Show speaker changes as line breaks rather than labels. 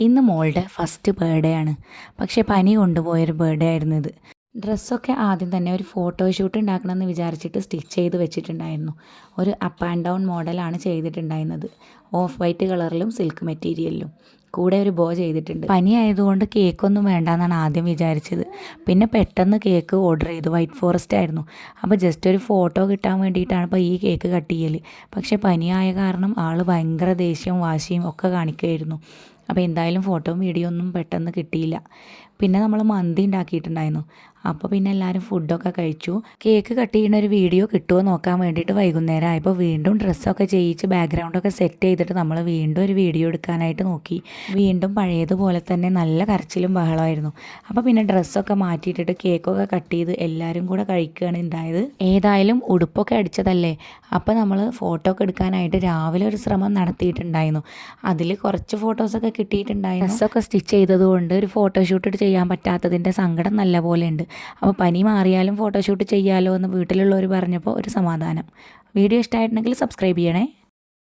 ഇന്ന് മോളുടെ first birthday ആണ്. പക്ഷേ പനി കൊണ്ടുപോയൊരു ബർത്ത്ഡേ ആയിരുന്നു ഇത്. ഡ്രസ്സൊക്കെ ആദ്യം തന്നെ ഒരു ഫോട്ടോഷൂട്ട് ഉണ്ടാക്കണമെന്ന് വിചാരിച്ചിട്ട് സ്റ്റിച്ച് ചെയ്ത് വെച്ചിട്ടുണ്ടായിരുന്നു. ഒരു അപ്പ് ആൻഡ് ഡൗൺ മോഡലാണ് ചെയ്തിട്ടുണ്ടായിരുന്നത്. ഓഫ് വൈറ്റ് കളറിലും സിൽക്ക് മെറ്റീരിയലിലും കൂടെ ഒരു ബോ ചെയ്തിട്ടുണ്ട്. പനി ആയതുകൊണ്ട് കേക്കൊന്നും വേണ്ടെന്നാണ് ആദ്യം വിചാരിച്ചത്. പിന്നെ പെട്ടെന്ന് കേക്ക് ഓർഡർ ചെയ്തു. വൈറ്റ് ഫോറസ്റ്റ് ആയിരുന്നു. അപ്പോൾ ജസ്റ്റ് ഒരു ഫോട്ടോ കിട്ടാൻ വേണ്ടിയിട്ടാണ് ഇപ്പോൾ ഈ കേക്ക് കട്ട് ചെയ്യൽ. പക്ഷേ പനിയായ കാരണം ആൾ ഭയങ്കര ദേഷ്യവും വാശിയും ഒക്കെ കാണിക്കുമായിരുന്നു. അപ്പോൾ എന്തായാലും ഫോട്ടോയും വീഡിയോ ഒന്നും പെട്ടെന്ന് കിട്ടിയില്ല. പിന്നെ നമ്മൾ മന്തി ഉണ്ടാക്കിയിട്ടുണ്ടായിരുന്നു. അപ്പോൾ പിന്നെ എല്ലാവരും ഫുഡൊക്കെ കഴിച്ചു. കേക്ക് കട്ട് ചെയ്യുന്ന ഒരു വീഡിയോ കിട്ടുമോ നോക്കാൻ വേണ്ടിയിട്ട് വൈകുന്നേരം ആയപ്പോൾ വീണ്ടും ഡ്രസ്സൊക്കെ ചെയ്യിച്ച് ബാക്ക്ഗ്രൗണ്ടൊക്കെ സെറ്റ് ചെയ്തിട്ട് നമ്മൾ വീണ്ടും ഒരു വീഡിയോ എടുക്കാനായിട്ട് നോക്കി. വീണ്ടും പഴയതുപോലെ തന്നെ നല്ല കരച്ചിലും ബഹളമായിരുന്നു. അപ്പോൾ പിന്നെ ഡ്രസ്സൊക്കെ മാറ്റിയിട്ടിട്ട് കേക്കൊക്കെ കട്ട് ചെയ്ത് എല്ലാവരും കൂടെ കഴിക്കുകയാണ് ഉണ്ടായത്. ഏതായാലും ഉടുപ്പൊക്കെ അടിച്ചതല്ലേ, അപ്പോൾ നമ്മൾ ഫോട്ടോ ഒക്കെ എടുക്കാനായിട്ട് രാവിലെ ഒരു ശ്രമം നടത്തിയിട്ടുണ്ടായിരുന്നു. അതിൽ കുറച്ച് ഫോട്ടോസൊക്കെ കിട്ടിയിട്ടുണ്ടായിരുന്നു. ഡ്രസ്സൊക്കെ സ്റ്റിച്ച് ചെയ്തതുകൊണ്ട് ഒരു ഫോട്ടോഷൂട്ട് ചെയ്യാൻ പറ്റാത്തതിൻ്റെ സങ്കടം നല്ല പോലെ ഉണ്ട്. അപ്പോൾ പനി മാറിയാലും ഫോട്ടോഷൂട്ട് ചെയ്യാമല്ലോ എന്ന് വീട്ടിലുള്ളവർ പറഞ്ഞപ്പോൾ ഒരു സമാധാനം. വീഡിയോ ഇഷ്ടമായിട്ടുണ്ടെങ്കിൽ സബ്സ്ക്രൈബ് ചെയ്യണേ.